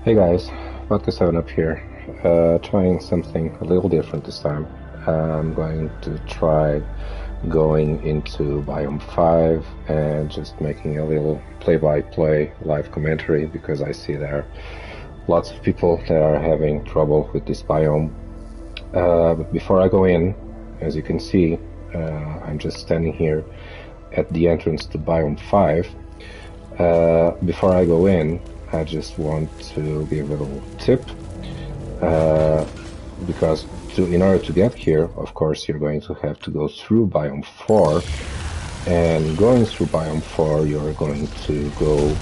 Hey guys, Vodka 7 up here, trying something a little different this time. I'm going to try going into Biome 5 and just making a little play-by-play live commentary because I see there are lots of people that are having trouble with this biome. But before I go in, as you can see, I'm just standing here at the entrance to Biome 5. Before I go in, I just want to give a little tip, because in order to get here, of course, you're going to have to go through Biome 4, and going through Biome 4, you're going to go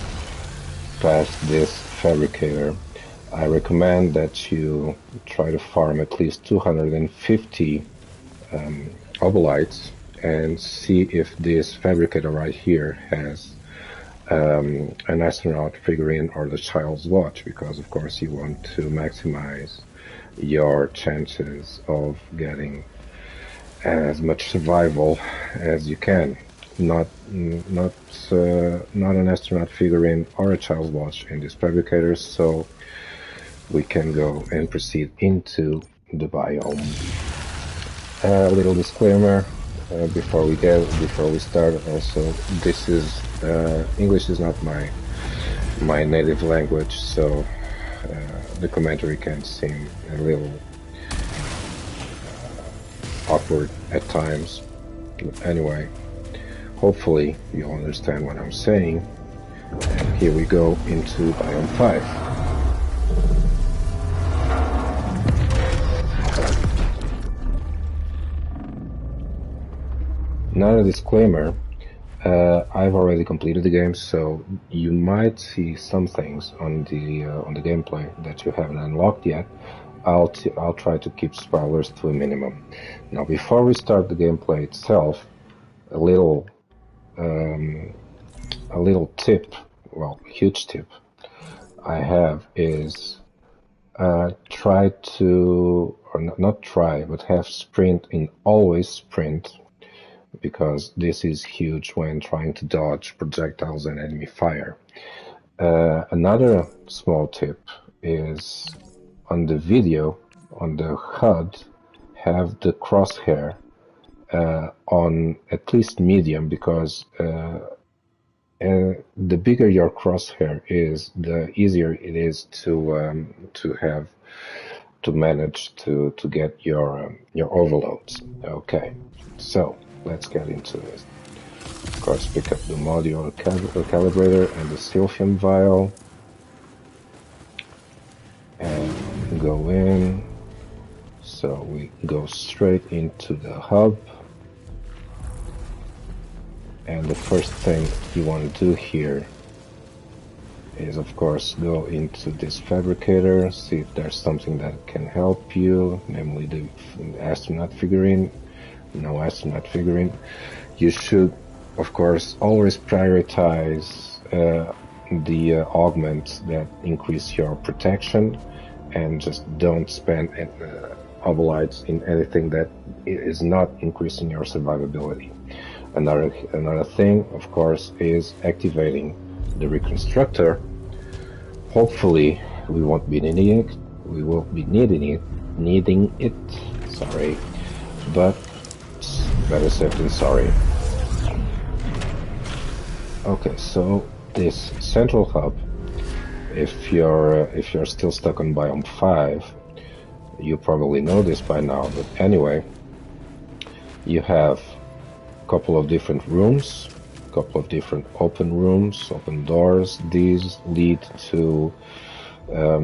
past this fabricator. I recommend that you try to farm at least 250 obolites and see if this fabricator right here has an astronaut figurine or the child's watch, because of course you want to maximize your chances of getting as much survival as you can. Not an astronaut figurine or a child's watch in these fabricators, so we can go and proceed into the biome. A little disclaimer before we start. Also, this is English is not my native language, so the commentary can seem a little awkward at times. But anyway, hopefully you'll understand what I'm saying. And here we go into Biome 5. Now a disclaimer, I've already completed the game, so you might see some things on the gameplay that you haven't unlocked yet. I'll try to keep spoilers to a minimum. Now, before we start the gameplay itself, a little tip, well, huge tip I have is try to, or not try, but have sprint in always sprint, because this is huge when trying to dodge projectiles and enemy fire. Another small tip is on the video, on the HUD, have the crosshair on at least medium, because the bigger your crosshair is, the easier it is to manage to get your overloads. Okay, so let's get into this. Of course, pick up the modular calibrator and the silphium vial and go in. So we go straight into the hub, and the first thing you want to do here is, of course, go into this fabricator, see if there's something that can help you, namely the astronaut figurine. No astronaut figurine. You should, of course, always prioritize the augments that increase your protection, and just don't spend obolites in anything that is not increasing your survivability. Another thing, of course, is activating the reconstructor. Hopefully, we won't be needing it. We will be needing it. Sorry, but better safe than sorry. Okay, so this central hub, if you're still stuck on Biome 5, you probably know this by now, but anyway, you have a couple of different rooms, a couple of different open rooms, open doors. These lead to a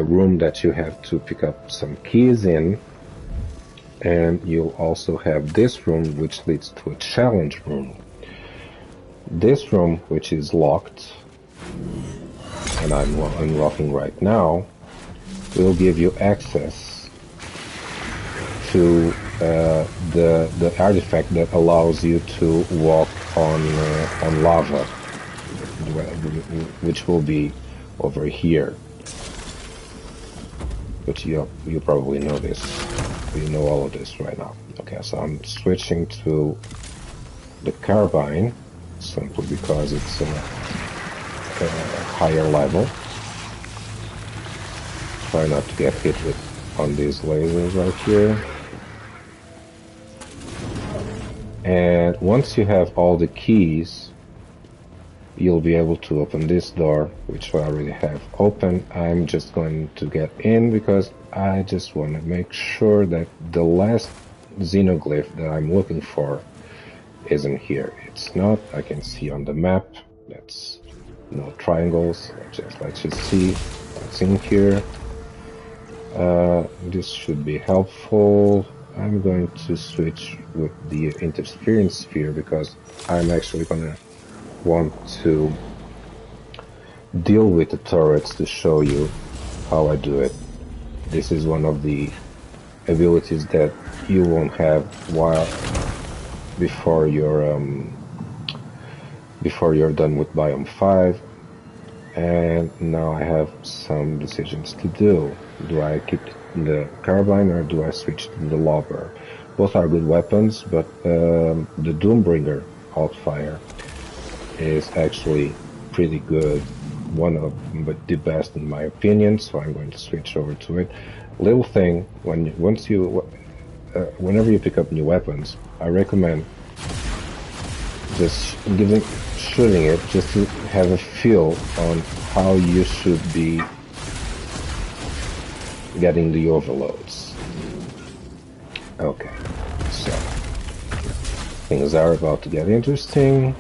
room that you have to pick up some keys in. And you'll also have this room, which leads to a challenge room. This room, which is locked, and I'm unlocking right now, will give you access to the artifact that allows you to walk on lava, which will be over here. But you probably know this. You know all of this right now. Okay, so I'm switching to the carbine simply because it's higher level. Try not to get hit with on these lasers right here. And once you have all the keys, you'll be able to open this door, which I already have open. I'm just going to get in because I just want to make sure that the last xenoglyph that I'm looking for isn't here. It's not. I can see on the map. That's no triangles. Let's just see what's in here. This should be helpful. I'm going to switch with the interference sphere because I'm actually gonna want to deal with the turrets to show you how I do it. This is one of the abilities that you won't have before you're done with Biome 5. And now I have some decisions to do. Do I keep the carbine or do I switch to the lobber? Both are good weapons, but the Doombringer Altfire is actually pretty good. One of the best in my opinion, so I'm going to switch over to it. Little thing, whenever you pick up new weapons, I recommend just shooting it just to have a feel on how you should be getting the overloads. Okay, so things are about to get interesting.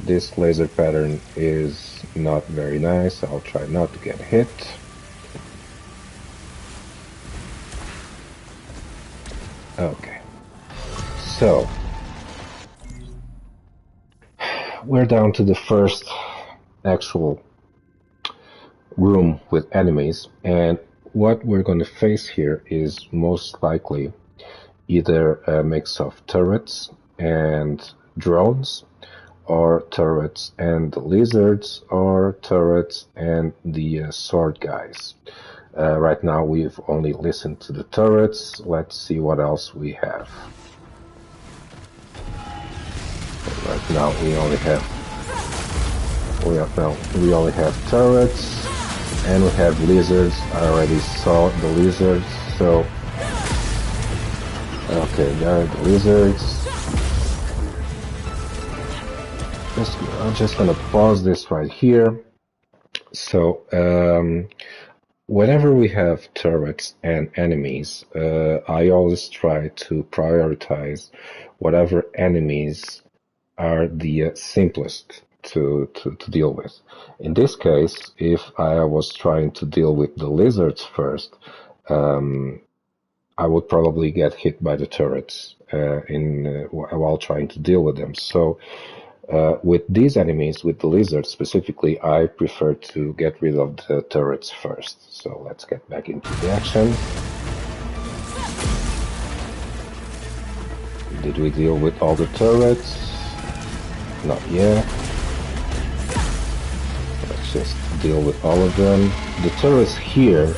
This laser pattern is not very nice. I'll try not to get hit. Okay, so we're down to the first actual room with enemies, and what we're going to face here is most likely either a mix of turrets and drones, or turrets and the lizards, or turrets and the sword guys. Right now we've only listened to the turrets. Let's see what else we have. Right now we only have turrets, and we have lizards. I already saw the lizards, so okay, there are the lizards. I'm just gonna pause this right here. So whenever we have turrets and enemies, I always try to prioritize whatever enemies are the simplest to deal with. In this case, if I was trying to deal with the lizards first, I would probably get hit by the turrets while trying to deal with them. So with these enemies, with the lizards specifically, I prefer to get rid of the turrets first. So let's get back into the action. Did we deal with all the turrets? Not yet. Let's just deal with all of them. The turrets here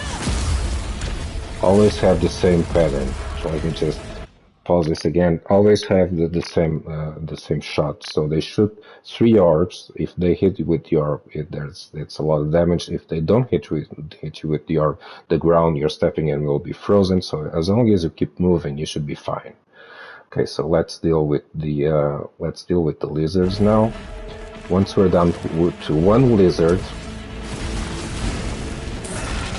always have the same pattern. So I can just pause this again. Always have the same shot. So they shoot 3 orbs. If they hit you with the orb, it's a lot of damage. If they don't hit you with the orb, the ground you're stepping in will be frozen. So as long as you keep moving, you should be fine. Okay, so let's deal with the lizards now. Once we're down to one lizard,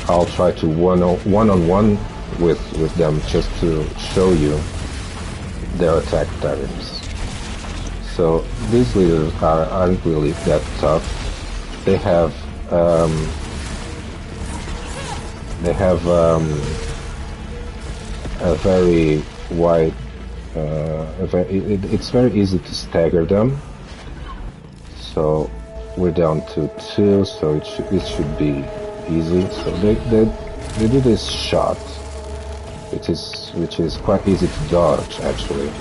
I'll try to one-on-one with them just to show you their attack patterns. So these lizards aren't really that tough. They have a very wide. It's very easy to stagger them. So we're down to 2, so it should be easy. So they do this shot, which is quite easy to dodge actually.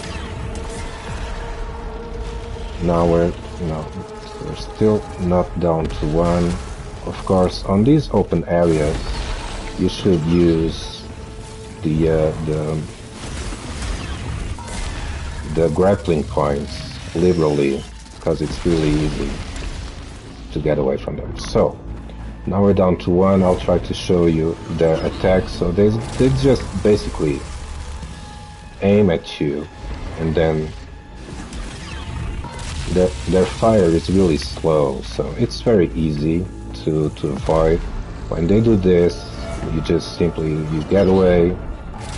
Now we're still not down to 1. Of course, on these open areas, you should use the grappling points liberally, because it's really easy to get away from them. So now we're down to one. I'll try to show you their attacks. So they just basically aim at you, and then their fire is really slow, so it's very easy to avoid. When they do this, you just simply you get away,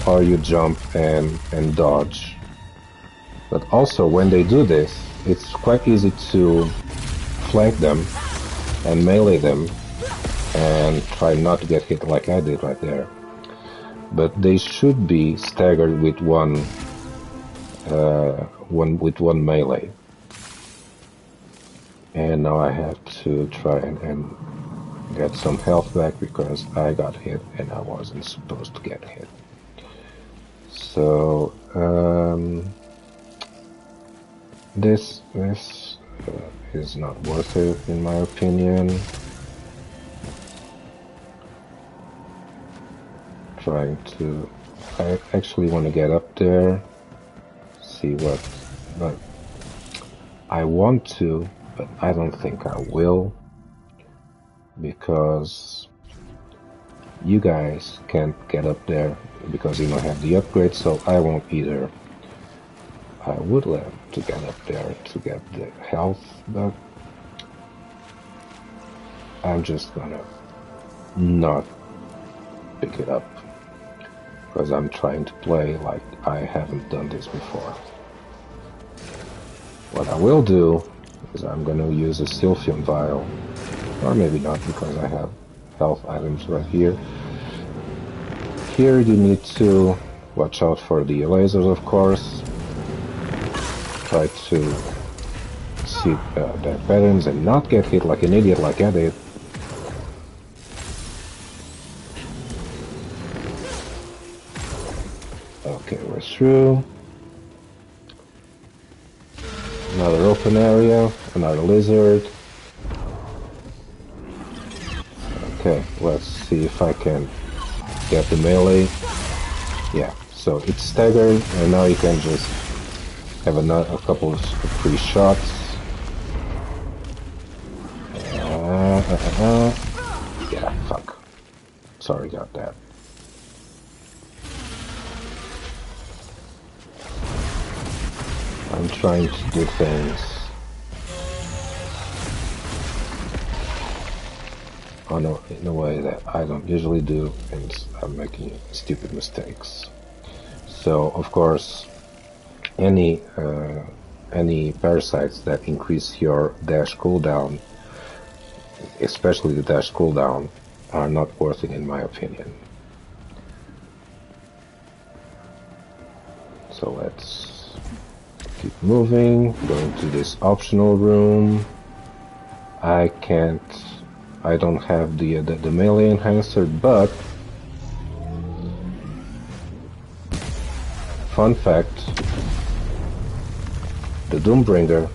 or you jump and dodge. But also when they do this, it's quite easy to flank them and melee them and try not to get hit like I did right there. But they should be staggered with one melee. And now I have to try and get some health back because I got hit and I wasn't supposed to get hit. So this is not worth it in my opinion. I actually want to get up there, see what, but I want to, but I don't think I will, because you guys can't get up there because you don't have the upgrade, so I won't either. I would love to get up there to get the health, but I'm just gonna not pick it up because I'm trying to play like I haven't done this before. What I will do is I'm gonna use a Sylphium Vial, or maybe not because I have health items right here. Here you need to watch out for the lasers, of course. Try to see their patterns and not get hit like an idiot like I did. Okay, we're through. Another open area, another lizard. Okay, let's see if I can get the melee. Yeah, so it's staggered, and now you can just have a couple of free shots. Yeah, fuck. Sorry about that. I'm trying to do things in a way that I don't usually do, and I'm making stupid mistakes. So, of course, any parasites that increase your dash cooldown, especially the dash cooldown, are not worth it in my opinion. So let's keep moving, going to this optional room. I don't have the melee enhancer, but fun fact, the Doombringer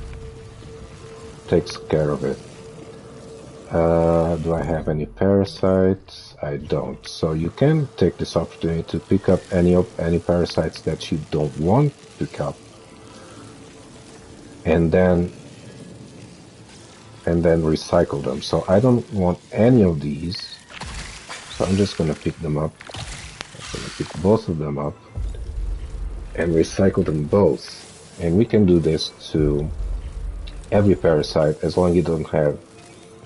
takes care of it. Do I have any parasites? I don't. So you can take this opportunity to pick up any parasites that you don't want to pick up, and then recycle them. So I don't want any of these, so I'm just gonna pick them up. I'm gonna pick both of them up and recycle them both. And we can do this to every parasite. As long as you don't have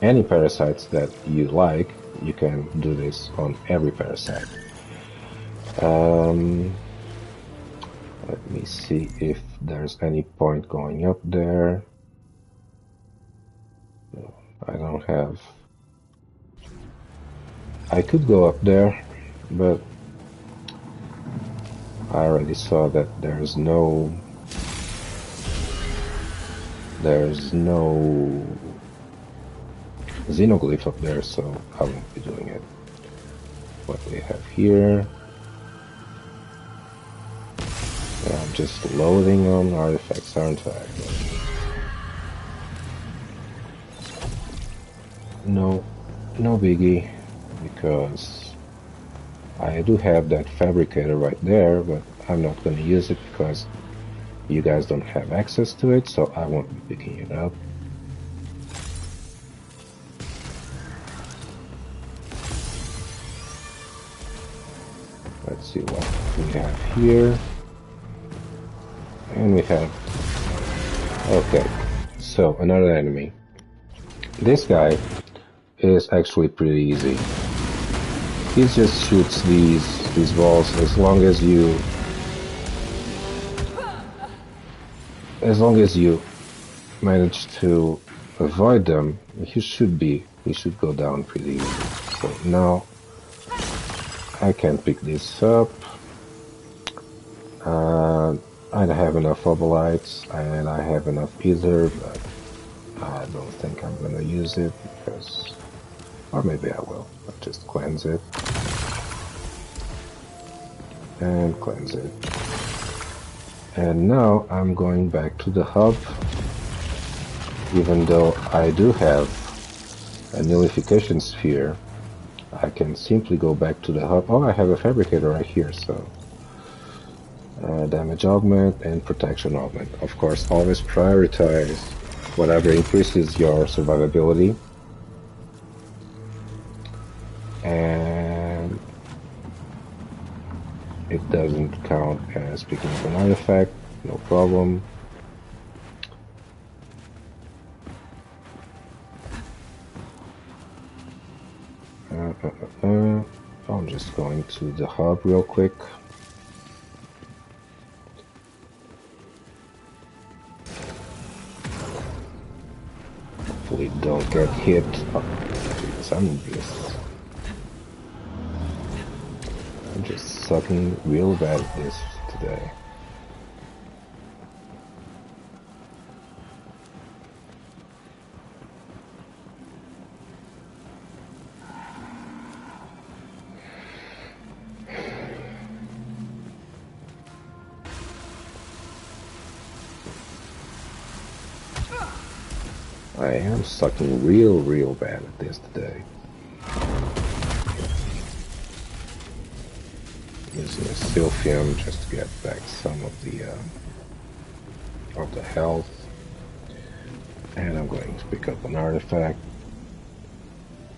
any parasites that you like, you can do this on every parasite. Let me see if there's any point going up there. No, I don't have. I could go up there, but I already saw that there's no xenoglyph up there, so I won't be doing it. What we have here, yeah, I'm just loading on artifacts, aren't I? No biggie, because I do have that fabricator right there, but I'm not going to use it because you guys don't have access to it, so I won't be picking it up. Let's see what we have here. And we have... Okay, so another enemy. This guy is actually pretty easy. He just shoots these balls as long as you manage to avoid them. He should go down pretty easy. So now I can pick this up. I don't have enough obolites and I have enough ether, but I don't think I'm gonna use it because, or maybe I will. I'll just cleanse it and cleanse it. And now I'm going back to the hub, even though I do have a nullification sphere. I can simply go back to the hub. Oh, I have a fabricator right here, so damage augment and protection augment. Of course, always prioritize whatever increases your survivability. And it doesn't count as picking up an artifact, no problem. I'm just going to the hub real quick. Hopefully don't get hit. Oh, I'm just sucking real bad at this today. I am sucking real bad at this today. Using a Silphium just to get back some of the health. And I'm going to pick up an artifact.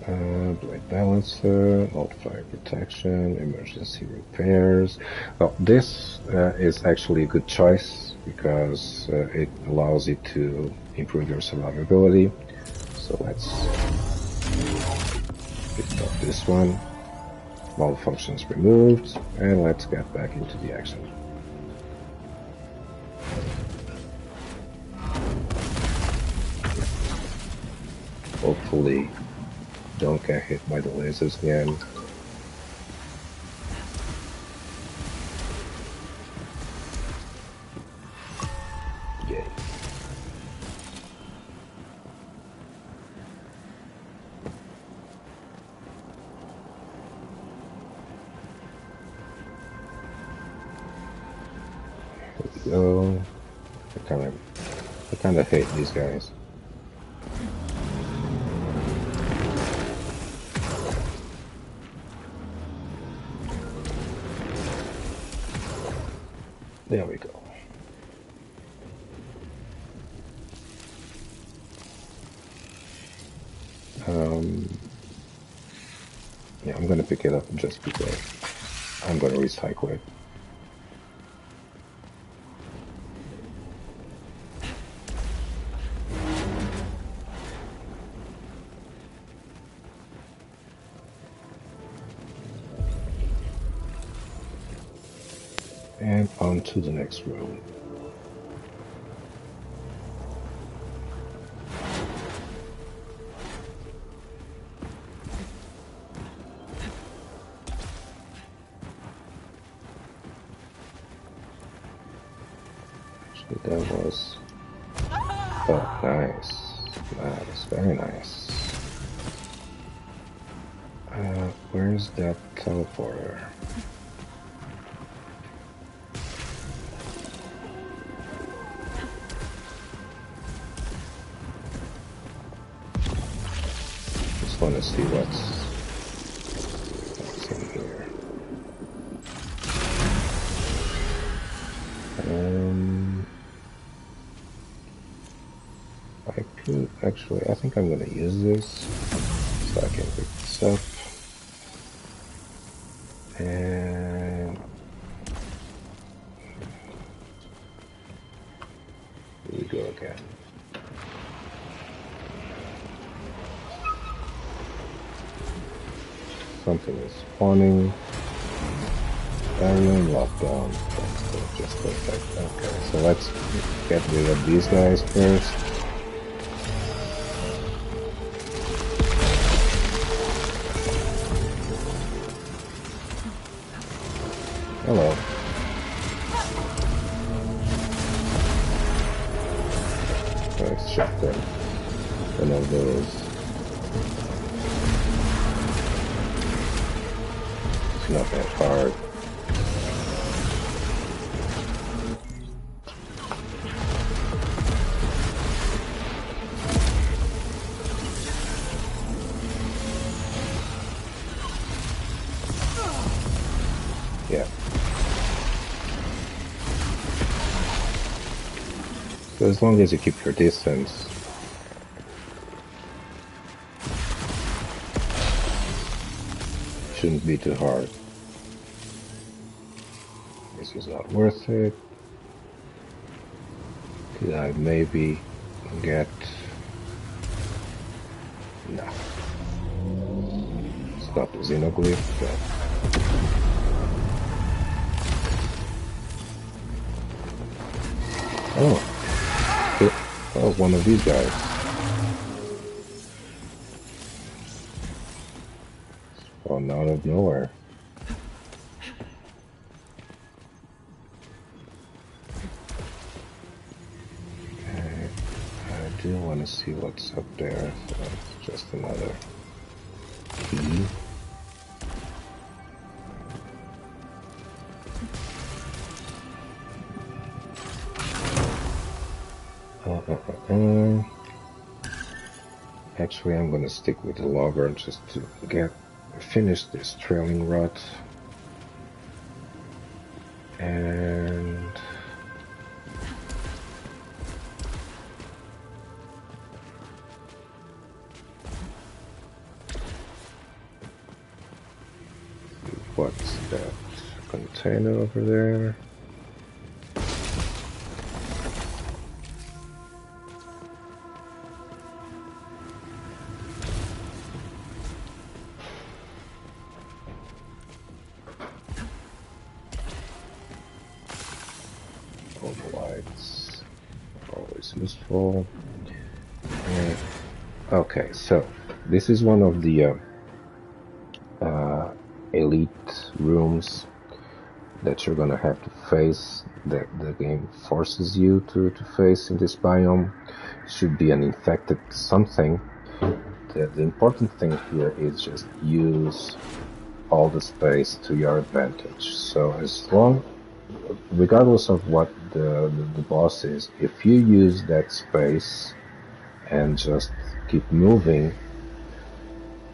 Blade Balancer, Alt Fire Protection, Emergency Repairs. Well, this is actually a good choice because it allows you to improve your survivability. So let's pick up this one. Malfunctions removed, and let's get back into the action. Hopefully don't get hit by the lasers again. Yay. Here we go. I kind of hate these guys. There we go. Yeah, I'm gonna pick it up just because I'm gonna recycle it. And on to the next room. Actually, that was... Oh, nice. Nice, very nice. Where's that teleporter? Just want to see what's in here. I could actually, I think I'm gonna use this so I can pick this up. And something is spawning. Barrier lockdown. That's just perfect. Okay, so let's get rid of these guys first. Hello. Let's check them. One of those. It's not that hard. Yeah. So as long as you keep your distance, it shouldn't be too hard. This is not worth it. Could I maybe get... No. It's not the xenoglyph, but... Oh, one of these guys. Spawned out of nowhere. Okay, I do want to see what's up there, so it's just another key. Actually, I'm gonna stick with the logger just to finish this trailing rot. And what's that container over there? Lights, always useful. Okay, so this is one of the elite rooms that you're gonna have to face, that the game forces you to face in this biome. It should be an infected something. The important thing here is just use all the space to your advantage. So as long, regardless of what the boss is, if you use that space and just keep moving,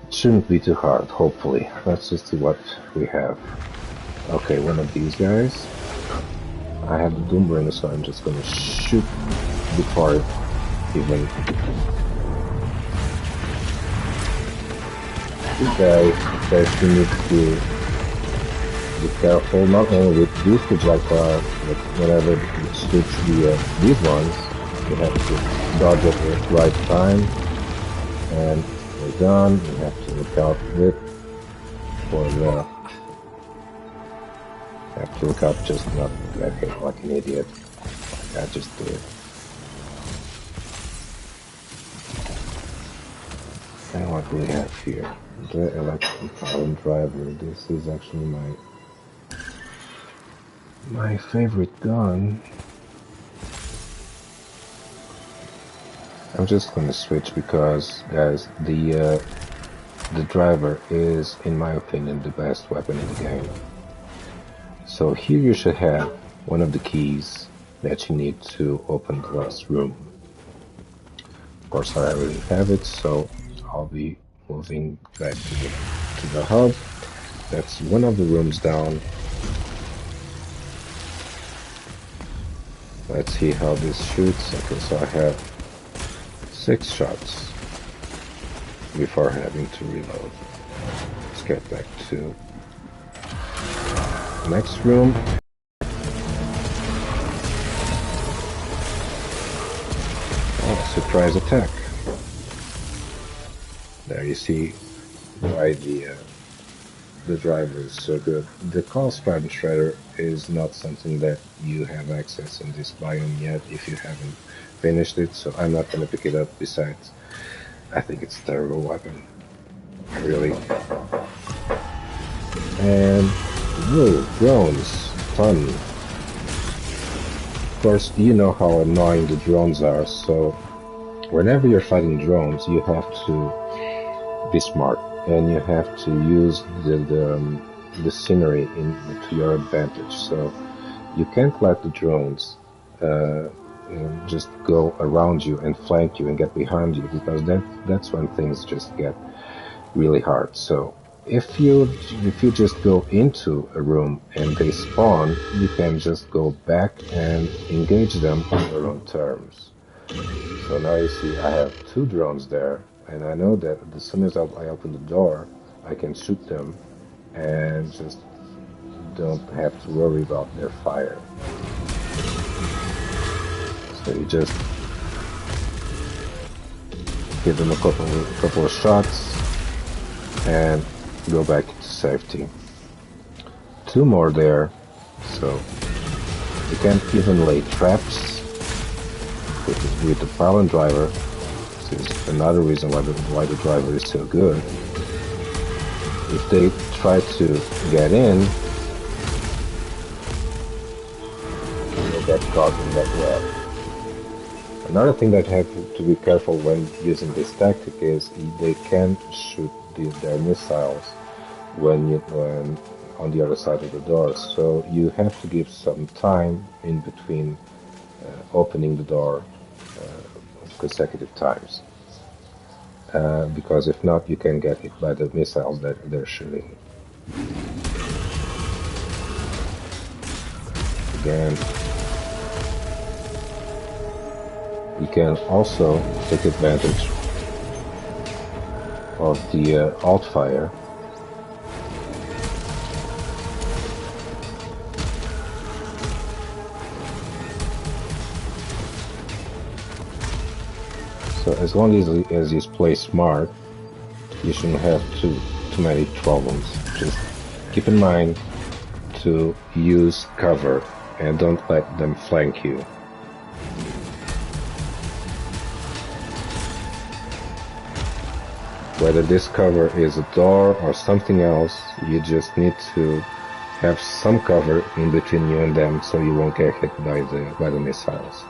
it shouldn't be too hard, hopefully. Let's just see what we have. Okay, one of these guys. I have the Doombringer, so I'm just gonna shoot before it even... This guy says you need to be careful, not only with these two black bars, but whenever you switch these ones, you have to dodge at the right time, and we're done. You have to look out with for the... have to look out just not get hit like an idiot, like I just did. And what do we have here? The electric driver. This is actually my favorite gun. I'm just gonna switch because, guys, the driver is, in my opinion, the best weapon in the game. So here you should have one of the keys that you need to open the last room. Of course, I already have it, so I'll be moving back to the hub. That's one of the rooms down. Let's see how this shoots. Okay, so I have 6 shots before having to reload. Let's get back to the next room. Oh, surprise attack. There you see why the the driver is so good. The cost Prime Shredder is not something that you have access in this biome yet if you haven't finished it, so I'm not gonna pick it up. Besides, I think it's a terrible weapon. Really. And whoa, drones, fun. Of course, you know how annoying the drones are, so whenever you're fighting drones, you have to be smart, and you have to use the scenery to your advantage. So you can't let the drones just go around you and flank you and get behind you, because that's when things just get really hard. So if you just go into a room and they spawn, you can just go back and engage them on your own terms. So now you see I have two drones there, and I know that as soon as I open the door, I can shoot them and just don't have to worry about their fire. So you just give them a couple of shots and go back to safety. Two more there, so you can't even lay traps with the Prowler driver. This is another reason why the driver is so good. If they try to get in, you'll get caught in that web. Another thing that I have to be careful when using this tactic is they can shoot their missiles when on the other side of the door. So you have to give some time in between opening the door consecutive times, because if not, you can get hit by the missiles that they're shooting. Again, you can also take advantage of the alt fire. So as long as you play smart, you shouldn't have too many problems. Just keep in mind to use cover and don't let them flank you. Whether this cover is a door or something else, you just need to have some cover in between you and them so you won't get hit by the missiles.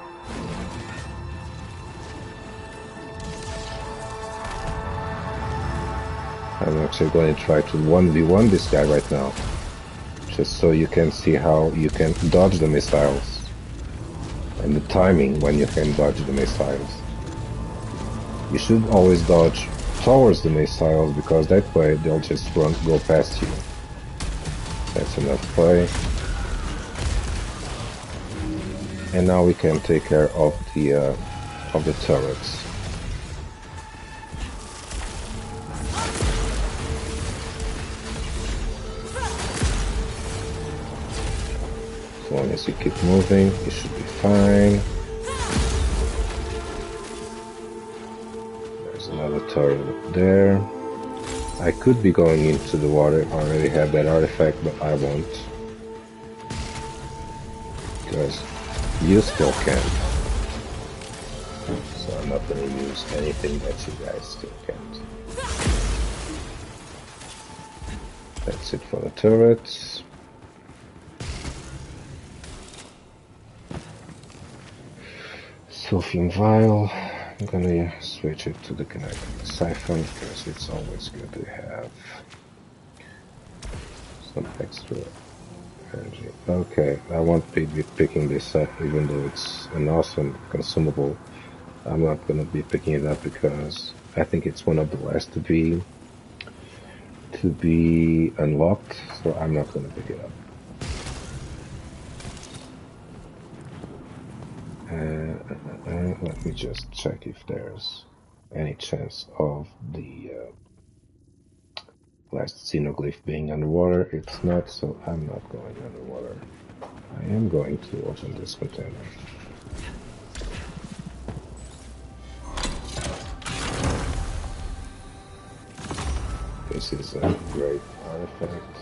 I'm actually going to try to 1v1 this guy right now, just so you can see how you can dodge the missiles and the timing when you can dodge the missiles. You should always dodge towards the missiles, because that way they'll just go past you. That's enough play. And now we can take care of the turrets. As long as you keep moving, you should be fine. There's another turret up there. I could be going into the water. I already have that artifact, but I won't, because you still can't. So I'm not going to use anything that you guys still can't. That's it for the turrets. Sulfium vial. I'm gonna switch it to the kinetic siphon because it's always good to have some extra energy. Okay, I won't be picking this up, even though it's an awesome consumable. I'm not gonna be picking it up because I think it's one of the last to be unlocked, so I'm not gonna pick it up. Let me just check if there's any chance of the last xenoglyph being underwater. It's not, so I'm not going underwater. I am going to open this container. This is a great artifact.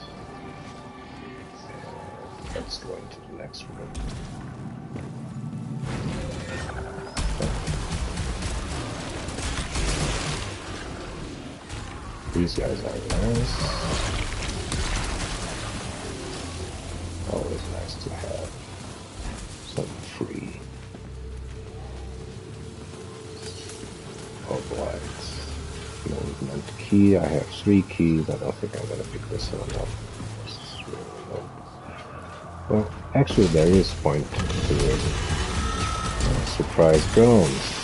Let's go into the next room. These guys are nice. Always nice to have some free oblites. Movement key. I have 3 keys. I don't think I'm gonna pick this one up. Well, actually there is point to it. Surprise drones.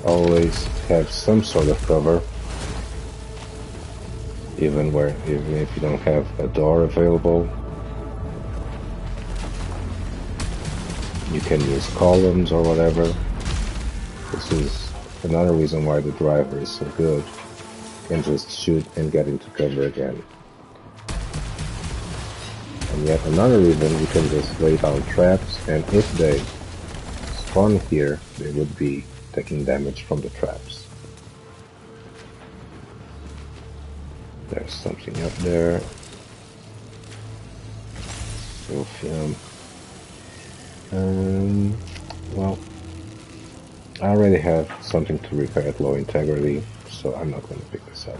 Always have some sort of cover, even if you don't have a door available. You can use columns or whatever. This is another reason why the driver is so good. You can just shoot and get into cover again. And yet another reason, you can just lay down traps, and if they spawn here, they would be taking damage from the traps. There's something up there. Sylphium. Well, I already have something to repair at low integrity, so I'm not going to pick this up.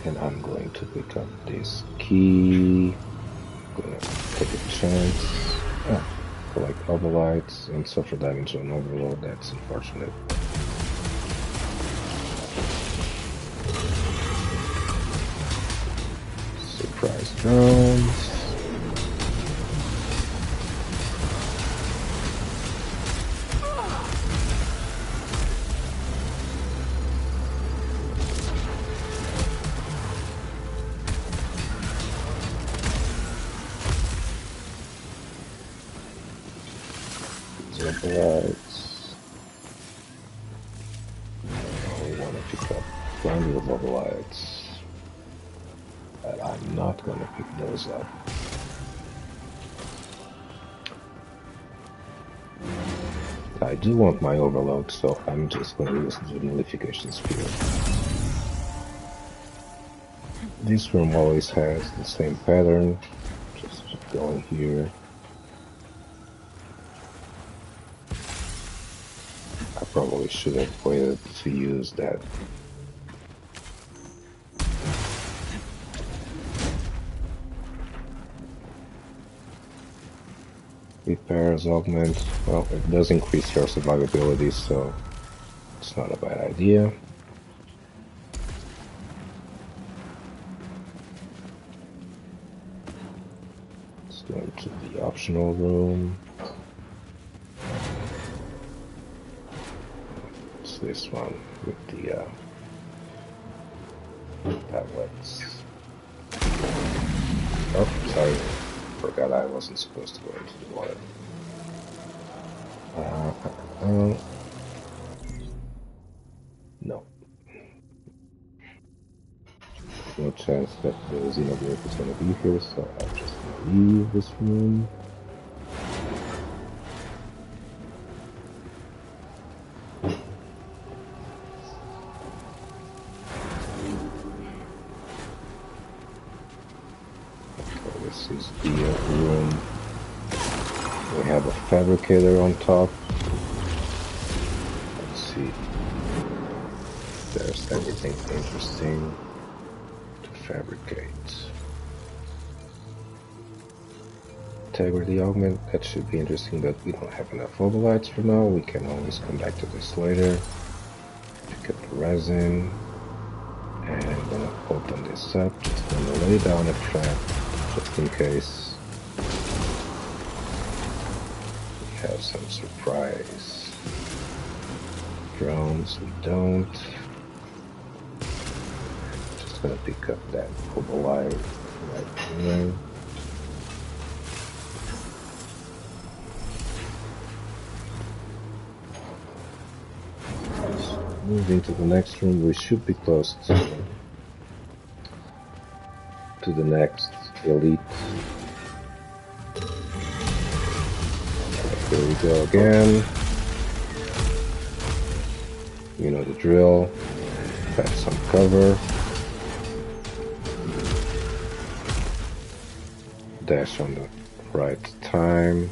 And I'm going to pick up this key. I'm going to take a chance. Collect oblites and suffer damage on overload. That's unfortunate. Surprise drones. Oblites. We want to pick up plenty of oblites. But I'm not going to pick those up. I do want my overload, so I'm just going to use the nullification spear. This room always has the same pattern. Just go in here. Probably should have waited to use that. Repairs augment. Well, it does increase your survivability, so it's not a bad idea. Let's go into the optional room. This one with the tablets. Oh, sorry, forgot I wasn't supposed to go into the water. No. No chance that the xenoglyph is going to be here, so I'm just going to leave this room. This is the room. We have a fabricator on top. Let's see. There's everything interesting to fabricate. Integrity augment, that should be interesting, but we don't have enough oblites for now. We can always come back to this later. Pick up the resin. And I'm gonna open this up. Just gonna lay down a trap. Just in case we have some surprise drones. We don't. Just gonna pick up that obolite right here. Moving to the next room, we should be close to the next elite. Here we go again. You know the drill. Find some cover. Dash on the right time.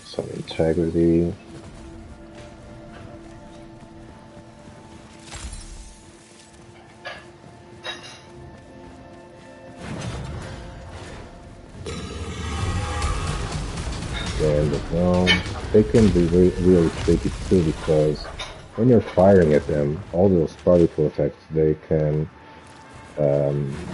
Some integrity. And they can be really tricky too, because when you're firing at them, all those particle effects, they can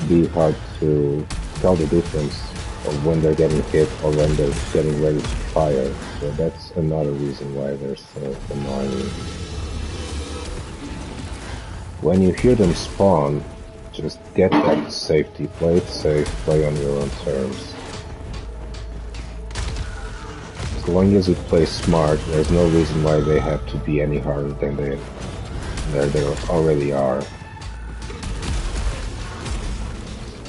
be hard to tell the difference of when they're getting hit or when they're getting ready to fire. So that's another reason why they're so annoying. When you hear them spawn, just get back to safety. Play it safe, play on your own terms. As long as you play smart, there's no reason why they have to be any harder than they already are.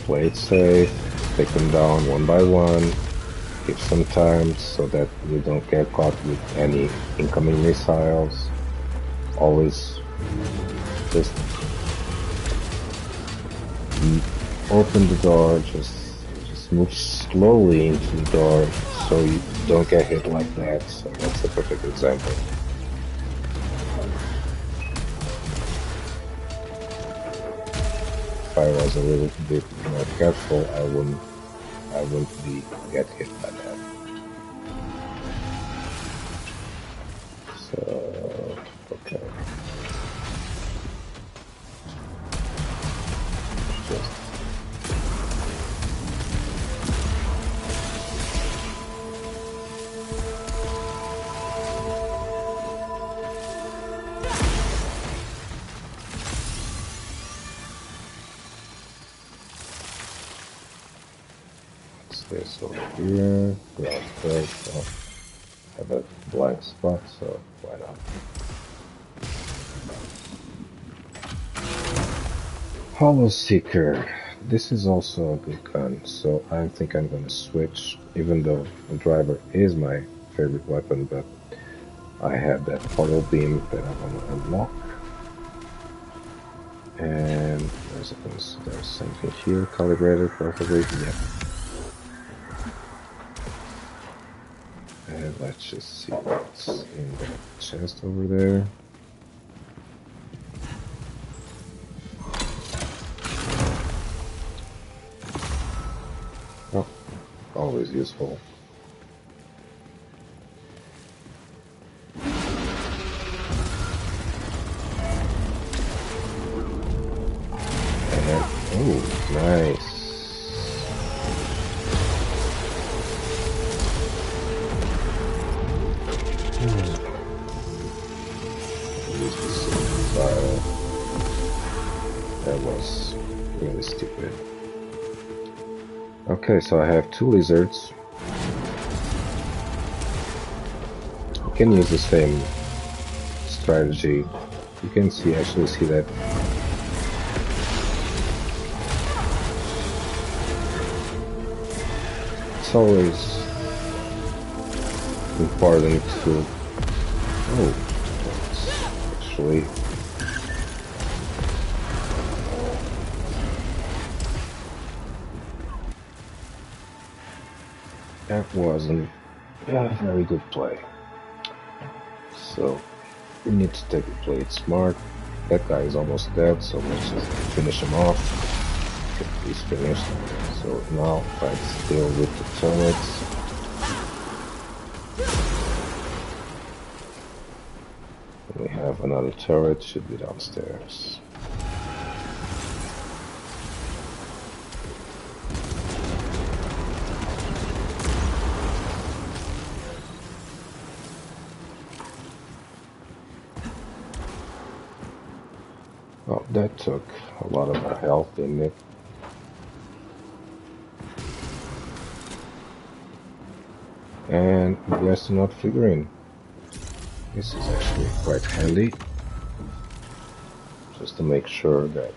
Play it safe, take them down one by one, give some time so that you don't get caught with any incoming missiles. Always just open the door, just move slowly into the door so you don't get hit like that. So that's a perfect example. If I was a little bit more careful, I wouldn't get hit by that. So okay. Just this over here, ground first, so I have a blank spot, so why not? Hollow Seeker. This is also a good gun, so I think I'm gonna switch, even though the driver is my favorite weapon, but I have that portal beam that I want to unlock. And there's something here, calibrated perfectly, yeah. And let's just see what's in the chest over there. Oh, always useful. And, oh, nice. That was really stupid. Okay, so I have 2 lizards. You can use the same strategy. You can actually see that it's always important to actually that wasn't a very good play. So we need to play it smart. That guy is almost dead, so let's just finish him off. Okay, he's finished. So now fight still with the turrets. We have another turret, should be downstairs. Oh, that took a lot of our health, didn't it? And the astronaut figurine. This is actually quite handy, just to make sure that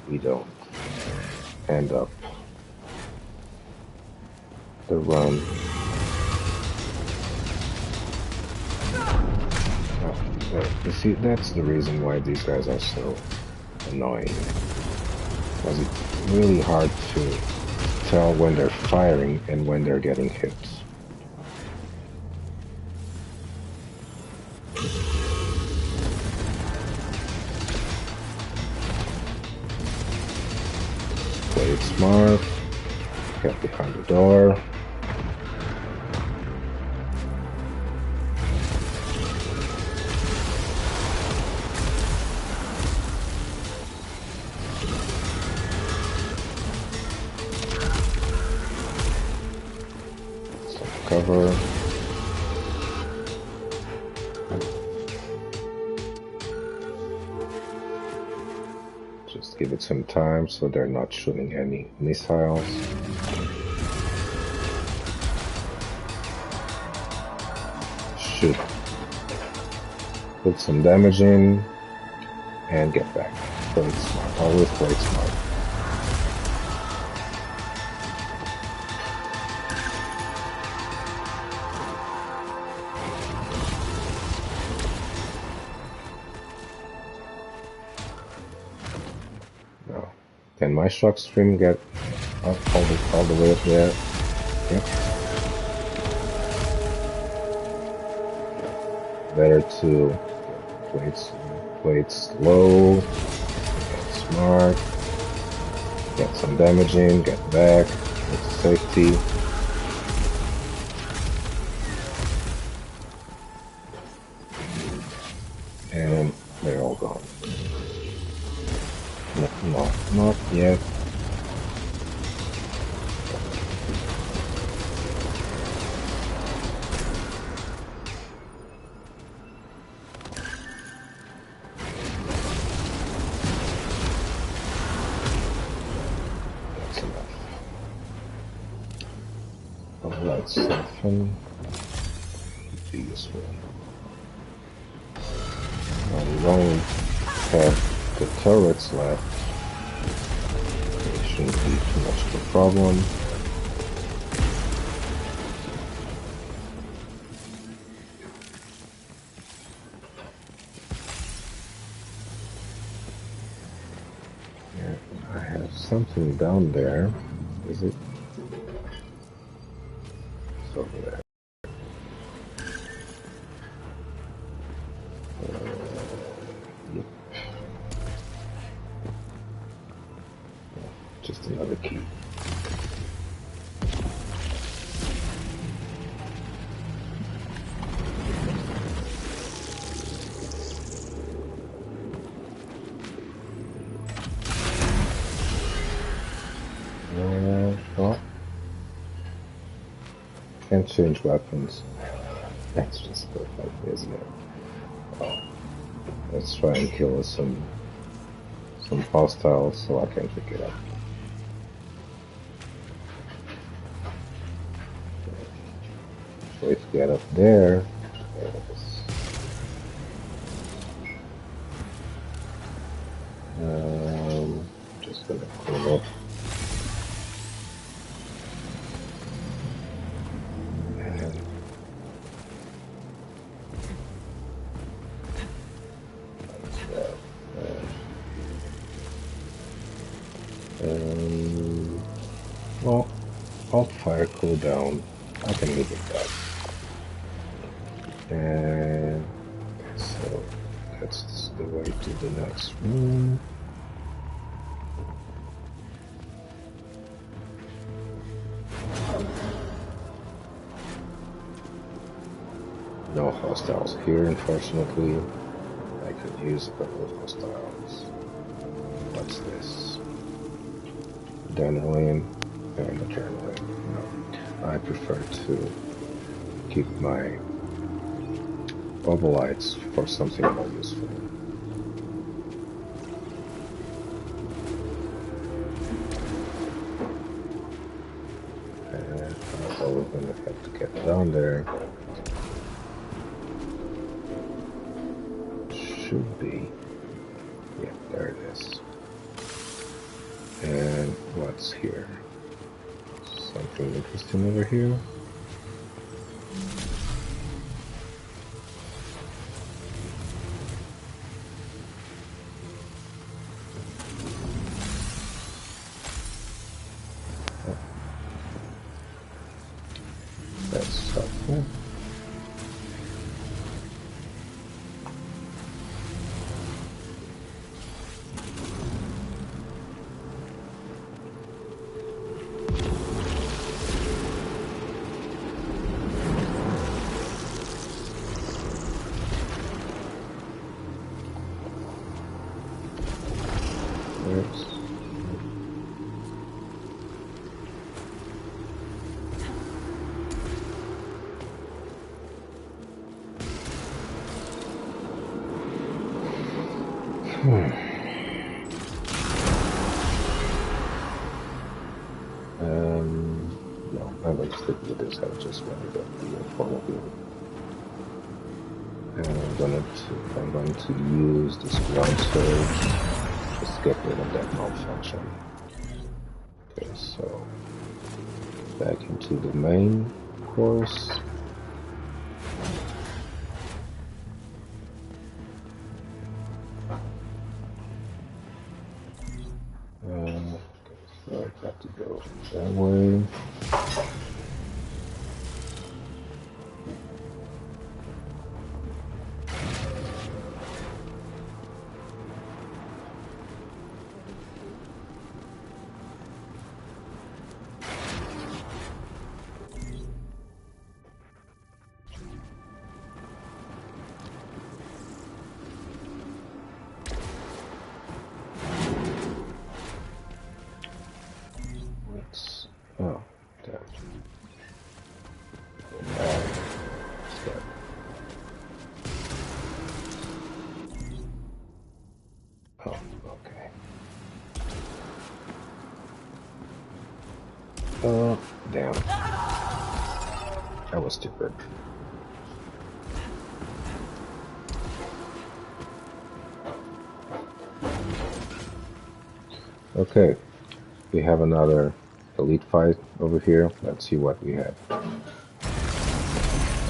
we don't end up the run. You see, that's the reason why these guys are so annoying. Because it's really hard to tell when they're firing and when they're getting hit. Play it smart. Get behind the door. Cover. Just give it some time so they're not shooting any missiles. Shoot. Put some damage in and get back. Play it smart. Always play it smart. Can my shock stream get up all the way up there? Yep. Better to play it slow, get smart, get some damage in, get back, get to safety. And they're all gone. No, not yet. That's enough. Alright, soften. Be useful. We only have the turrets left. It shouldn't be too much of a problem. Yeah, I have something down there. Is it? It's over there. Yep. Just another key. Oh. Can't change weapons. That's just perfect, isn't it? Oh. Let's try and kill some hostiles so I can pick it up. Wait to get up there. Just gonna clean up. Well, alt fire cooldown. I can live with that. And so that's the way to the next room. No hostiles here, unfortunately. I could use a couple of hostiles. What's this? Adrenaline and adrenaline. No, I prefer to keep my ovalites for something more useful. And we're going to have to get down there. Should be. Yeah, there it is. And what's here? Something interesting over here. Oh. That's helpful. No, I'm going to stick with this. I just want to get the informal view. And I'm going to use this ground surge. Just get rid of that malfunction. Okay, so back into the main course. So I have to go that way. Oh, damn. Oh, okay. Oh, damn. That was stupid. Okay, we have another elite fight over here. Let's see what we have.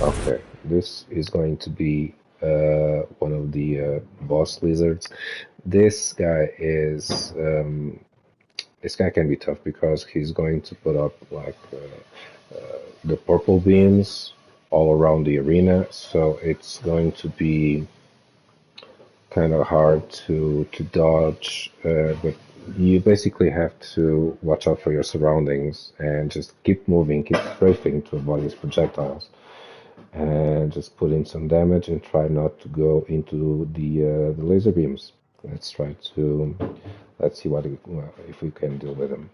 Okay, this is going to be one of the boss lizards. This guy is this guy can be tough because he's going to put up like the purple beams all around the arena, so it's going to be kind of hard to dodge, but you basically have to watch out for your surroundings and just keep moving, keep strafing to avoid his projectiles, and just put in some damage and try not to go into the laser beams. Let's see what if we can deal with him.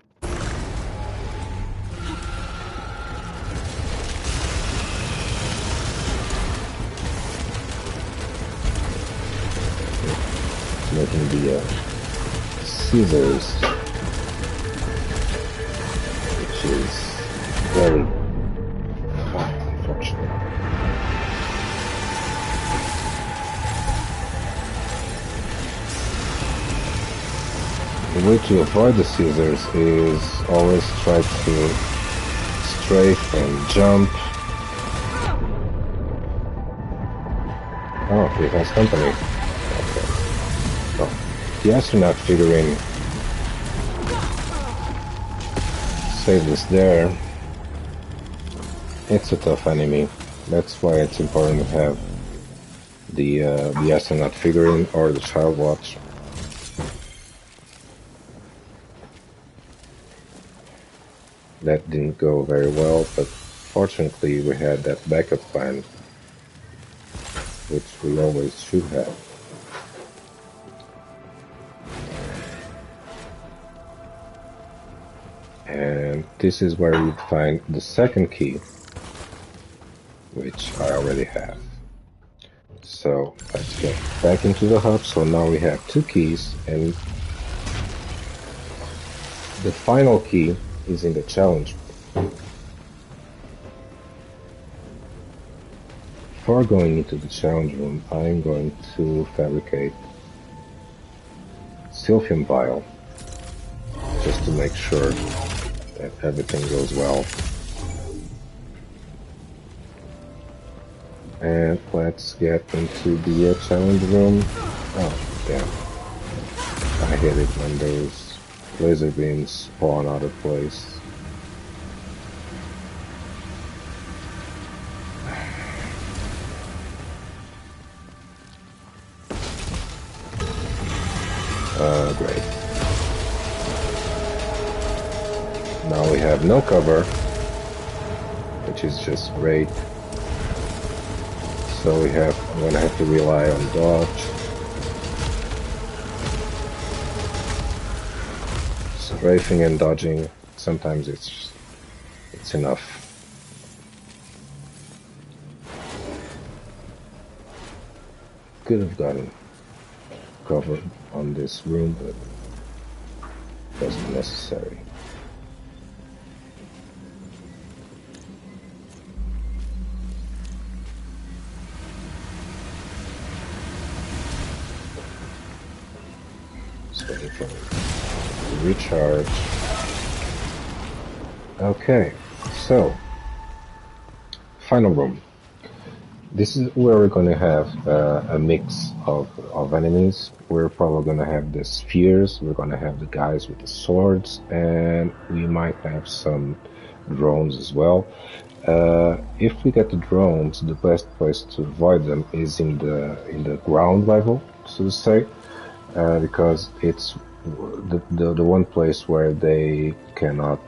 Making the scissors, which is very unfortunate. The way to avoid the scissors is always try to strafe and jump. Oh, he has company. The astronaut figurine saved us there. It's a tough enemy. That's why it's important to have the astronaut figurine or the child watch. That didn't go very well, but fortunately we had that backup plan, which we always should have. And this is where you find the second key, which I already have. So let's get back into the hub. So now we have two keys, and the final key is in the challenge room. Before going into the challenge room, I'm going to fabricate Silphium vial, just to make sure that everything goes well. And let's get into the challenge room. Oh, damn. I hate it when those laser beams spawn out of place. Great. Now we have no cover, which is just great. So I'm gonna have to rely on dodge. Strafing and dodging, sometimes it's enough. Could have gotten cover on this room, but it wasn't necessary. Just waiting for it to recharge. Okay, so final room. This is where we're going to have a mix of enemies. We're probably going to have the spheres, we're going to have the guys with the swords, and we might have some drones as well. If we get the drones, the best place to avoid them is in the ground level, so to say, because it's the one place where they cannot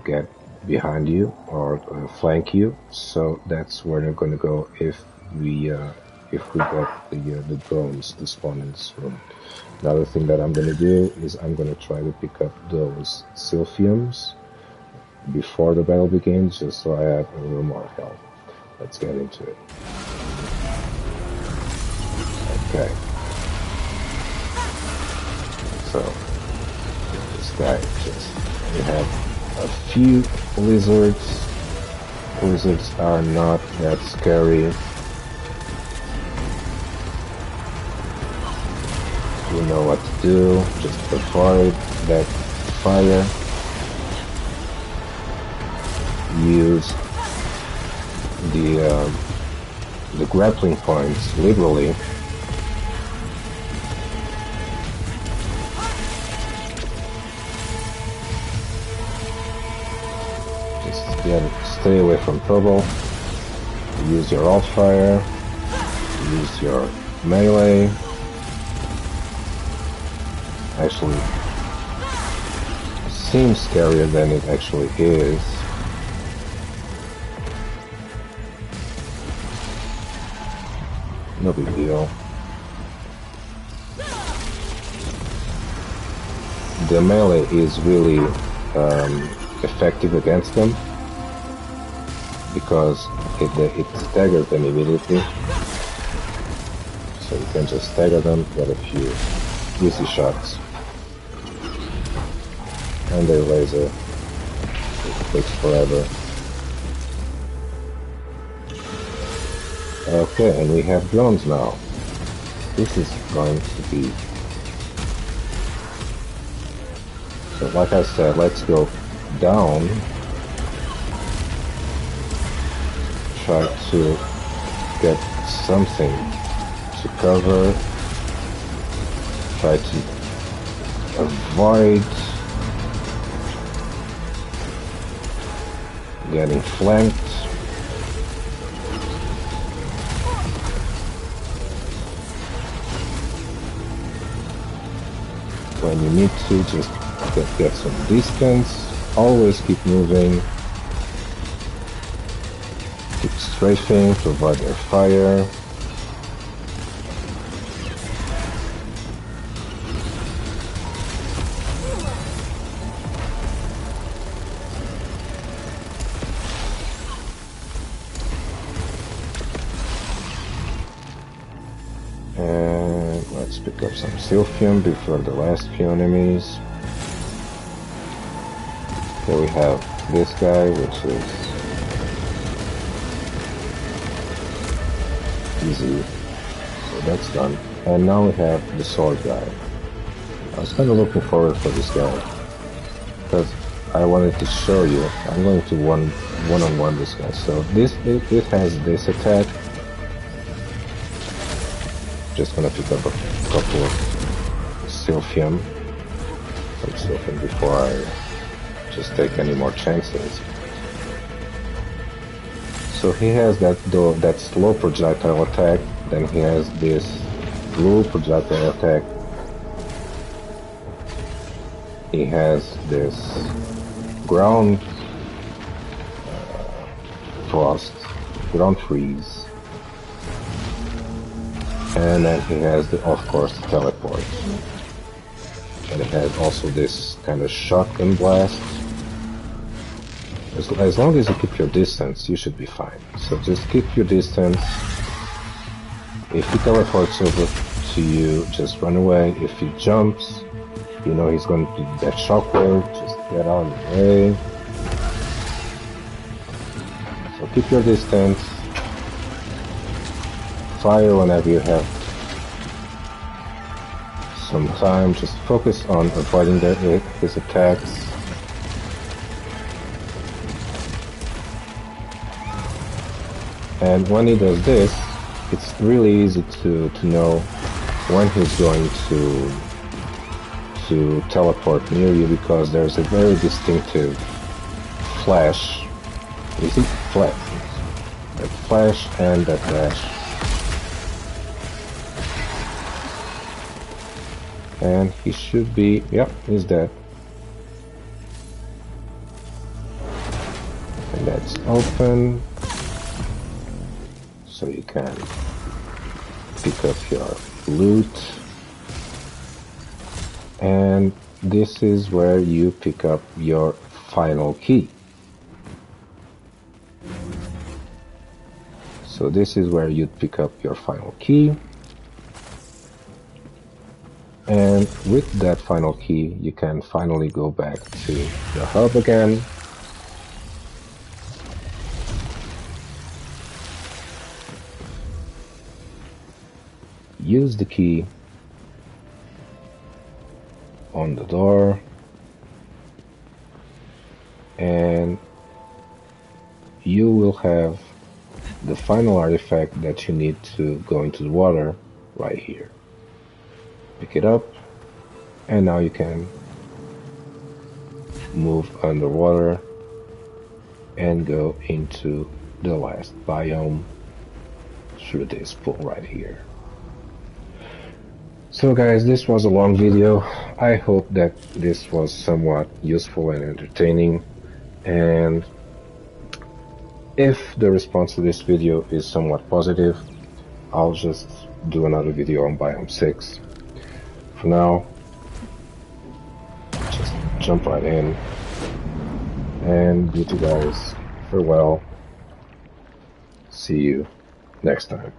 get behind you or flank you. So that's where they're going to go if we get the drones to spawn in this room. Another thing that I'm going to do is I'm going to try to pick up those Sylphiums before the battle begins, just so I have a little more health. Let's get into it. Okay. So this guy we have a few lizards. Lizards are not that scary. You know what to do, just avoid that fire. Use the grappling points literally. Stay away from trouble. Use your alt fire. Use your melee. Actually, it seems scarier than it actually is. No big deal. The melee is really effective against them, because it staggers them immediately. So you can just stagger them, get a few easy shots. And their laser, it takes forever. Okay, and we have drones now. This is going to be... So like I said, let's go down. Try to get something to cover. Try to avoid getting flanked. When you need to, just get some distance. Always keep moving. Keep strafing to avoid their fire. And let's pick up some Sylphium before the last few enemies. Here we have this guy, which is easy. So that's done. And now we have the sword guy. I was kind of looking forward for this guy, because I wanted to show you. I'm going to one-on-one this guy. So this it has this attack. Just gonna pick up a couple of Sylphium. Some Sylphium before I just take any more chances. So he has that slow projectile attack. Then he has this blue projectile attack. He has this ground frost, ground freeze, and then he has of course the teleport, and it has also this kind of shotgun blast. As long as you keep your distance, you should be fine. So just keep your distance. If he teleports over to you, just run away. If he jumps, you know he's going to do that shockwave, just get out of the way. So keep your distance. Fire whenever you have some time. Just focus on avoiding his attacks. And when he does this, it's really easy to know when he's going to teleport near you, because there's a very distinctive flash. You see, flash, that flash and that dash, and he should be. Yep, he's dead. And that's open, so you can pick up your loot. And this is where you pick up your final key. So this is where you pick up your final key. And with that final key, you can finally go back to the hub again. Use the key on the door, and you will have the final artifact that you need to go into the water right here. Pick it up, and now you can move underwater and go into the last biome through this pool right here. So guys, this was a long video. I hope that this was somewhat useful and entertaining, and if the response to this video is somewhat positive, I'll just do another video on Biome 6. For now, just jump right in, and bid you guys farewell. See you next time.